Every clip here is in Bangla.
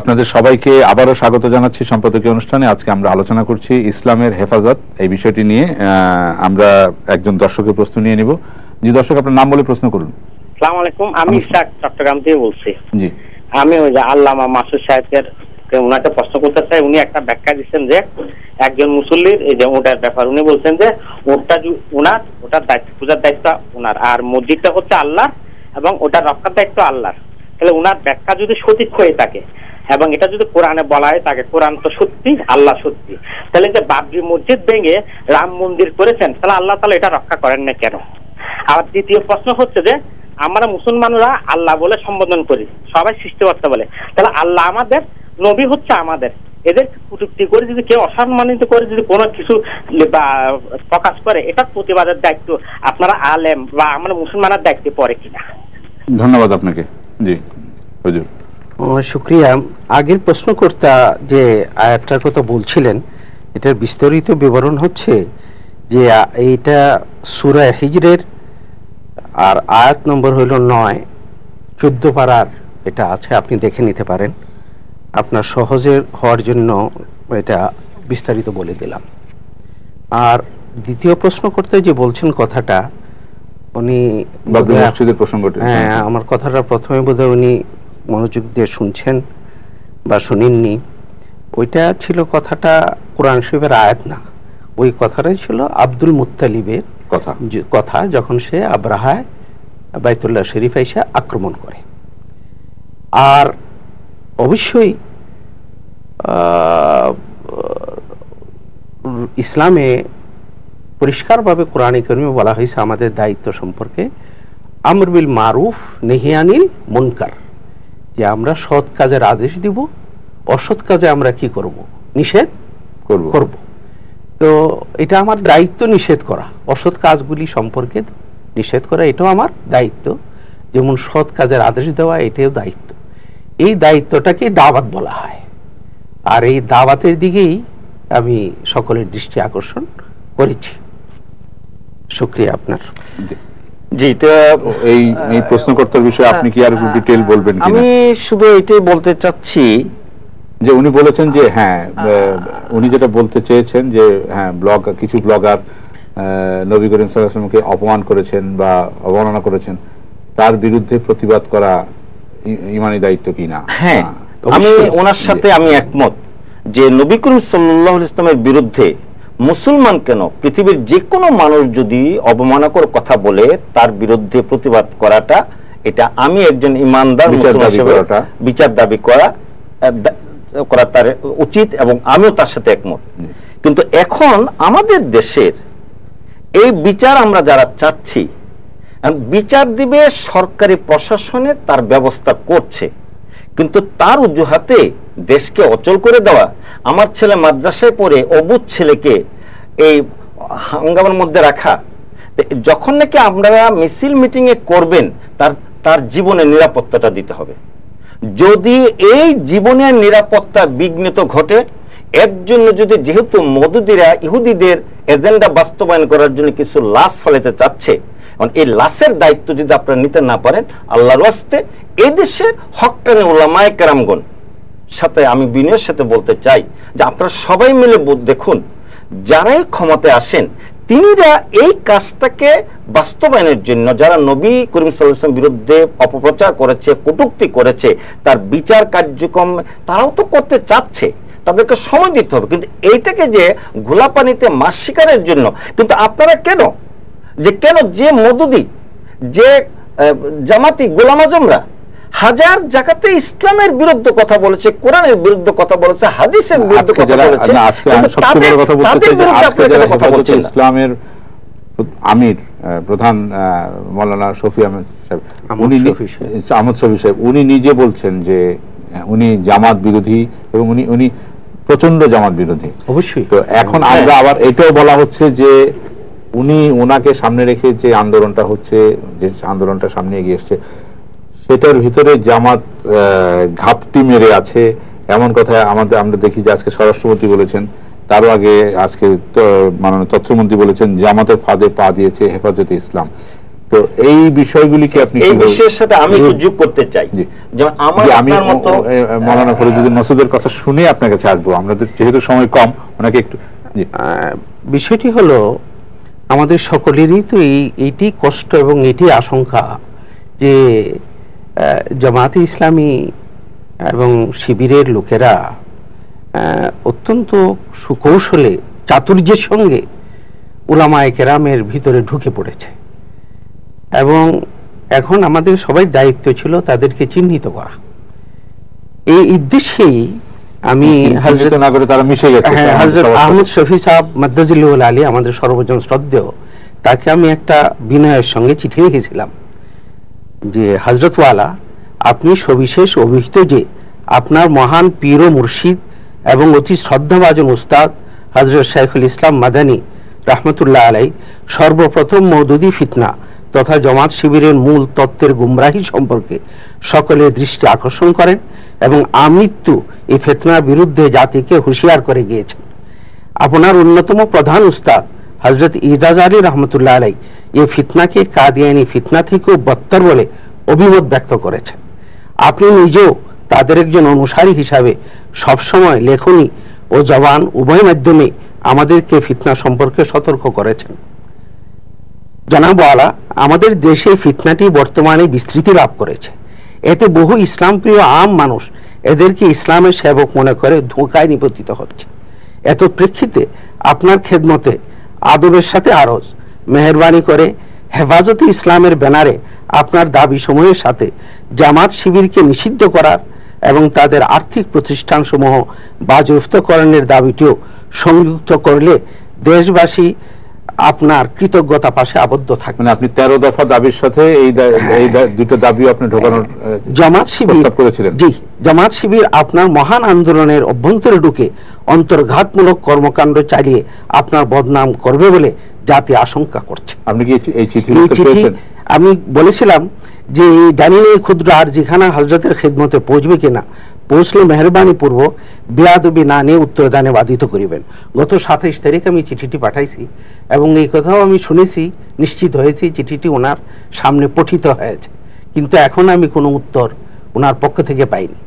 আপনাদের সবাইকে আবারও স্বাগত জানাচ্ছি সম্পাদকীয় অনুষ্ঠানে। আজকে আমরা আলোচনা করছি ইসলামের হেফাজত এই বিষয়টি নিয়ে। আমরা একজন দর্শকের প্রশ্ন নিয়ে নিব। জি দর্শক, আপনার নাম বলে প্রশ্ন করুন। আসসালামু আলাইকুম, আমি ইশাক চট্টগ্রাম থেকে বলছি। জি, আমি ওই যে আল্লামা মাসুদ সাহেবের ওনাকে প্রশ্ন করতে চাই। উনি একটা ব্যাখ্যা দিচ্ছেন যে একজন মুসল্লির এই যে ওটার ব্যাপার, উনি বলছেন যে ওটার দায়িত্ব, পূজার দায়িত্ব ওনার, আর মসজিদটা হচ্ছে আল্লাহ এবং ওটার রক্ষার দায়িত্ব আল্লাহ। তাহলে ওনার ব্যাখ্যা যদি সঠিক হয়ে থাকে এবং এটা যদি কোরআনে বলা হয় থাকে, কোরআন তো সত্যি, আল্লাহ সত্যি, তাহলে যে বাবরি মসজিদ ভেঙে রাম মন্দির করেছেন, তাহলে আল্লাহ তাআলা এটা রক্ষা করেন না কেন? আর দ্বিতীয় প্রশ্ন হচ্ছে যে আমরা মুসলমানরা আল্লাহ বলে সম্বোধন করি, সবাই সৃষ্টিকর্তা বলে, তাহলে আল্লাহ আমাদের, নবী হচ্ছে আমাদের, এদের কটূক্তি করে যদি কেউ অসম্মানিত করে যদি কোনো কিছু প্রকাশ করে, এটা প্রতিবাদের দায়িত্ব আপনারা আলেম বা আমরা মুসলমানের দায়িত্বে পড়ে কিনা? ধন্যবাদ আপনাকে। জি হুজুর। শুকরিয়া। আগের প্রশ্নকর্তা যে আয়াতটার কথা বলছিলেন, এটার বিস্তারিত বিবরণ হচ্ছে যে এইটা সূরা হিজরের আর আয়াত নম্বর হইল 9, 14 পারার এটা আছে, আপনি দেখে নিতে পারেন। আপনার সহজে হওয়ার জন্য এটা বিস্তারিত বলে দিলাম। আর দ্বিতীয় প্রশ্ন করতে যে বলছেন কথাটা, উনি মসজিদের প্রসঙ্গটি, হ্যাঁ, আমার কথাটা প্রথমে বোধহয় উনি মনোযোগ দিয়ে শুনছেন বা শুনেননি। ওইটা ছিল কথাটা কোরআন শরীফের আয়াত না, ওই কথাটাই ছিল আব্দুল মুত্তালিবের কথা, যখন সে আব্রাহায় বাইতুল্লাহ শরীফ এসে আক্রমণ করে। আর অবশ্যই ইসলামে পরিষ্কারভাবে কোরআনে কারিমে বলা হয়েছে আমাদের দায়িত্ব সম্পর্কে, আমর বিল মারুফ নেহি আনিল মুনকার, যে আমরা সৎ কাজের আদেশ দিব, অসৎ কাজে আমরা কি করব? নিষেধ করব। তো এটা আমার দায়িত্ব নিষেধ করা, অসৎ কাজগুলি সম্পর্কে নিষেধ করা, এটাও আমার দায়িত্ব। যেমন সৎ কাজের আদেশ দেওয়া, এটাও দায়িত্ব। এই দায়িত্বটাকে দাওয়াত বলা হয়, আর এই দাওয়াতের দিকেই আমি সকলের দৃষ্টি আকর্ষণ করেছি। শুকরিয়া আপনার। জি, তো এই প্রশ্নকর্তার বিষয়ে আপনি কি আর ডিটেইল বলবেন কিনা? আমি শুধু এটাই বলতে চাচ্ছি যে উনি বলেছেন যে হ্যাঁ, উনি যেটা বলতে চেয়েছেন যে হ্যাঁ, কিছু ব্লগার নবী করিম সাল্লাল্লাহু আলাইহি ওয়াসাল্লামকে অপমান করেছেন বা অবমাননা করেছেন, তার বিরুদ্ধে প্রতিবাদ করা ইমানি দায়িত্ব কিনা। হ্যাঁ, আমি ওনার সাথে আমি একমত যে নবী করিম সাল্লাল্লাহু আলাইহি ওয়াসাল্লামের বিরুদ্ধে মুসলমান কেন, পৃথিবীর যে কোনো মানুষ যদি অবমাননাকর কথা বলে তার বিরুদ্ধে প্রতিবাদ করাটা, এটা আমি একজন ইমানদার মুসলমান হিসেবে বিচার দাবি করা তার উচিত এবং আমিও তার সাথে একমত। কিন্তু এখন আমাদের দেশের এই বিচার আমরা যারা চাচ্ছি, বিচার দিবে সরকারি প্রশাসনে, তার ব্যবস্থা করছে, কিন্তু তার অজুহাতে দেশকে অচল করে দেওয়া, আমার ছেলে মাদ্রাসায় পড়ে অবুঝ ছেলেকে এই হাঙ্গামার মধ্যে রাখা, যখন নাকি আপনারা মিছিল মিটিং এ করবেন তার জীবনের নিরাপত্তাটা দিতে হবে। যদি এই জীবনের নিরাপত্তা বিঘ্নিত ঘটে, এর জন্য যদি, যেহেতু মওদুদিরা ইহুদিদের এজেন্ডা বাস্তবায়ন করার জন্য কিছু লাশ ফেলাতে চাচ্ছে, এই লাশের দায়িত্ব যদি আপনারা নিতে না পারেন, আল্লাহর ওয়াস্তে এই দেশের হক্কানি উলামায়ে কেরামগণ সাথে আমি বিনয়ের সাথে বলতে চাই যে আপনারা সবাই মিলে দেখুন, যারাই ক্ষমতায় আসেন তিনিরা এই কাজটাকে বাস্তবায়নের জন্য, যারা নবী করিম সাল্লাল্লাহু আলাইহি ওয়াসাল্লামের বিরুদ্ধে অপপ্রচার করেছে, কটূক্তি করেছে, তার বিচার কার্যক্রম তারাও তো করতে চাচ্ছে, তাদেরকে সময় দিতে হবে। কিন্তু এইটাকে যে ঘোলা পানিতে মাছ শিকারের জন্য, কিন্তু আপনারা কেন যে মওদুদি, যে জামাতি, গোলাম আজমরা হাজার জায়গাতে ইসলামের বিরুদ্ধে কথা বলেছে, কোরআনের বিরুদ্ধে কথা বলেছে, হাদিসের বিরুদ্ধে কথা বলেছে, ইসলামের আমির প্রধান মাওলানা শফি আহমেদ সাহেব, উনি নিজে বলছেন যে উনি জামাত বিরোধী এবং উনি প্রচন্ড জামাত বিরোধী। অবশ্যই। তো এখন আমরা আবার এটাও বলা হচ্ছে যে ওনাকে সামনে রেখে যে আন্দোলনটা হচ্ছে, যে আন্দোলনটা সামনে এগিয়ে এসছে, সেটার ভিতরে জামাত ঘাপটি মেরে আছে, এমন কথা আমরা দেখি যে আজকে স্বরাষ্ট্রমন্ত্রী বলেছেন, তারও আগে আজকে মাননীয় তথ্যমন্ত্রী বলেছেন জামাতের ফাঁদে পা দিয়েছে হেফাজতে ইসলাম। তো এই বিষয়গুলিকে আপনি এই বিষয়ের সাথে আমি একটু যোগ করতে চাই, যেমন আমি মাওলানা ফরিদুদ্দীন মাসুদের কথা শুনে আপনার কাছে আসবো, আমাদের যেহেতু সময় কম, ওনাকে একটু। বিষয়টি হলো আমাদের সকলেরই তো এইটি কষ্ট এবং এটি আশঙ্কা যে জামায়াতে ইসলামী এবং শিবিরের লোকেরা অত্যন্ত সুকৌশলে চাতুর্যের সঙ্গে উলামায়ে কেরামের ভিতরে ঢুকে পড়েছে, এবং এখন আমাদের সবাই দায়িত্ব ছিল তাদেরকে চিহ্নিত করা। এই উদ্দেশ্যেই আমি হযরত আহমদ শফি সাহেব মাদ্দাজিল্লাহুল আলী, আমাদের সর্বজন শ্রদ্ধেয়, তাকে আমি একটা বিনয়ের সঙ্গে চিঠি লিখেছিলাম যে হযরত ওয়ালা, আপনি সবিশেষ অভিহিত যে আপনার মহান পীর ও মুর্শিদ এবং অতি শ্রদ্ধাভাজন উস্তাদ হযরত শাইখুল ইসলাম মাদানী রাহমাতুল্লাহ আলাইহি সর্বপ্রথম মওদুদি ফিতনা তথা জামাত শিবিরের মূল তত্ত্বের গুমরাহি সম্পর্কে সকলের দৃষ্টি আকর্ষণ করেন এবং আমৃত্যু এই ফিতনার বিরুদ্ধে জাতিকে হুঁশিয়ার করে গিয়েছেন। আপনার অন্যতম প্রধান উস্তাদ হযরত ইজাজ আলী রহমতুল্লাহ আলাইহি এই ফিতনাকে কাদিয়ানি ফিতনা থেকেও বদতর বলে অভিমত ব্যক্ত করেছেন। আপনি নিজেও তাদের একজন অনুসারী হিসাবে সবসময় লেখনী ও জবান উভয় মাধ্যমে আমাদেরকে ফিতনা সম্পর্কে সতর্ক করেছেন। জনাব ওয়ালা, আমাদের দেশে ফিতনাটি বর্তমানে বিস্তৃতি লাভ করেছে। এতে বহু ইসলাম প্রিয় আম মানুষ এদেরকে ইসলামের সেবক মনে করে ধোঁকায় নিপতিত হচ্ছে। এত প্রেক্ষিতে আপনার খেদমতে আদবের সাথে আরজ মেহেরবানি করে হেফাজতে ইসলামের ব্যানারে আপনার দাবি সমূহের সাথে জামাত শিবিরকে নিষিদ্ধ করার এবং তাদের আর্থিক প্রতিষ্ঠানসমূহ বাজেয়াপ্তকরণের দাবিটিও সংযুক্ত করলে দেশবাসী আপনার কৃতজ্ঞতা পাশে আবদ্ধ থাকবে। আপনি 13 দফা দাবির সাথে এই দুটো দাবি আপনি ঢোকানোর জামাত শিবির করেছিলেন। জি, জামাত শিবির আপনার মহান আন্দোলনের অভ্যন্তরে ঢুকে অন্তর্ঘাতমূলক কর্মকাণ্ড চালিয়ে আপনার বদনাম করবে বলে জাতি আশঙ্কা করছে। আপনি কি এই চিঠি আমি বলেছিলাম যে জানি না এই ক্ষুদ্র আরজিখানা হযরতের খেদমতে পৌঁছবে কিনা, পৌঁছলে মেহরবানি পূর্বক বেয়াদবি না নিয়ে উত্তরদানে বাধিত করিবেন। গত 27 তারিখ আমি চিঠিটি পাঠাইছি এবং এই কথাও আমি শুনেছি, নিশ্চিত হয়েছি চিঠিটি ওনার সামনে পঠিত হয়েছে, কিন্তু এখন আমি কোনো উত্তর ওনার পক্ষ থেকে পাইনি।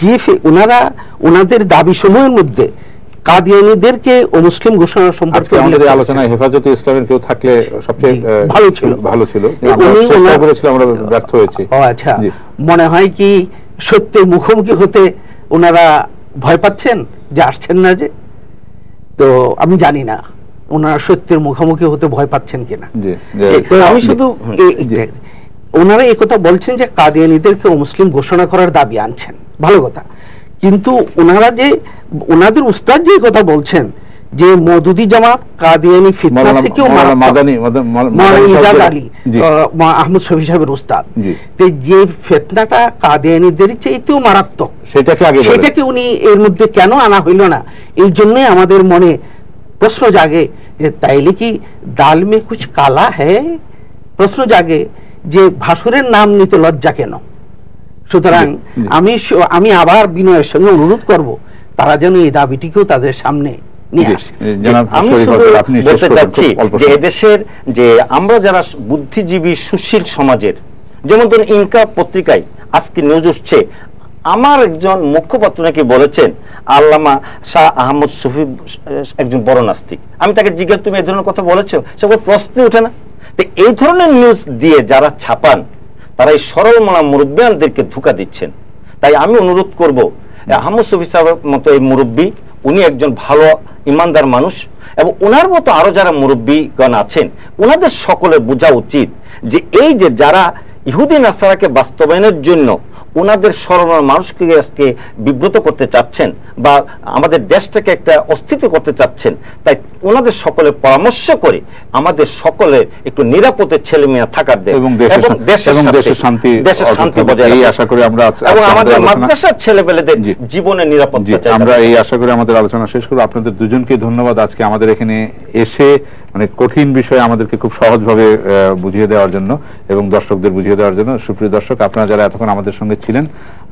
যে ওনারা ওনাদের দাবি সমূহের মধ্যে কাদিয়ানীদেরকে ও মুসলিম ঘোষণা সম্পর্কে আমাদের আলোচনায় হেফাজতে ইসলামের কেউ থাকলে সবচেয়ে ভালো ছিল, চেষ্টা করেছিলাম, আমরা ব্যর্থ হয়েছি। ও আচ্ছা, মনে হয় কি সত্যের মুখোমুখি হতে ওনারা ভয় পাচ্ছেন যে আসছেন না, যে তো আমি জানি না ওনারা সত্যের মুখোমুখি হতে ভয় পাচ্ছেন কিনা। আমি শুধু ওনারা এই কথা বলছেন যে কাদিয়ানীদেরকে মুসলিম ঘোষণা করার দাবি আনছেন, ভালো কথা, কিন্তু ওনারা যে ওনাদের উস্তাদ যে কথা বলছেন যে মওদুদি জামাত কাদিয়ানি ফিতনা থেকেও ইজাজ আলী আহমদ শফি সাহেবের উস্তাদ, যে ফিতনাটা কাদিয়ানীদের চাইতেও মারাত্মক, সেটাকে উনি এর মধ্যে কেন আনা হইল না, এই জন্যই আমাদের মনে প্রশ্ন জাগে যে তাইলে কি দাল মে কুছ কালা হ্যায়, প্রশ্ন জাগে যে ভাসুরের নাম নিতে লজ্জা কেন। সুতরাং আমি আবার বিনয়ের সঙ্গে অনুরোধ করব তারা যেন এই দাবিটিকেও তাদের সামনে নিয়ে আসে। আমি শুধু বলতে চাচ্ছি যে এদেশের যে আমরা যারা বুদ্ধিজীবী সুশীল সমাজের, যেমন ধরুন ইনকা পত্রিকায় আজকে নিউজ উঠছে, আমার একজন মুখপাত্র নাকি বলেছেন আল্লামা শাহ আহমদ শফি একজন বড় নাস্তিক। আমি তাকে জিজ্ঞেস তুমি এই ধরনের কথা বলেছো, সে প্রশ্ন ওঠে না। তো এই ধরনের নিউজ দিয়ে যারা ছাপান তারা এই সরল মনা মুরব্বিয়ানদেরকে ধোঁকা দিচ্ছেন। তাই আমি অনুরোধ করব আহমদ শফি সাহেবের মতো এই মুরব্বী, উনি একজন ভালো ইমানদার মানুষ, এবং ওনার মতো আরো যারা মুরব্বীগণ আছেন ওনাদের সকলে বোঝা উচিত যে এই যে যারা ইহুদি নাসারাকে বাস্তবায়নের জন্য ওনাদের সরল মানুষকে আজকে বিব্রত করতে চাচ্ছেন বা আমাদের দেশটাকে একটা অস্থিতি করতে চাচ্ছেন, তাই ওনাদের সকলের পরামর্শ করে আমাদের সকলের একটু নিরাপদে ছেলে মেয়ে থাকার দেয় এবং দেশের শান্তি বজায় রাখে, আশা করি আমরা এবং আমাদের মাদ্রাসার ছেলেপেলেদের জীবনের নিরাপত্তা চাই। আমরা এই আশা করি আমাদের আলোচনা শেষ করব। আপনাদের দুজনকে ধন্যবাদ আজকে আমাদের এখানে এসে মানে কঠিন বিষয় আমাদেরকে খুব সহজভাবে বুঝিয়ে দেওয়ার জন্য এবং দর্শকদের বুঝিয়ে দেওয়ার জন্য। সুপ্রিয় দর্শক, আপনারা যারা এতক্ষণ আমাদের সঙ্গে ছিলেন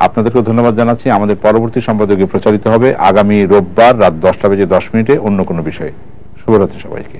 আপনাদেরকেও ধন্যবাদ জানাচ্ছি। আমাদের পরবর্তী সম্পাদকীয় প্রচারিত হবে আগামী রোববার রাত 10টা বেজে 10 মিনিটে অন্য কোনো বিষয়ে। শুভরাত্রি সবাইকে।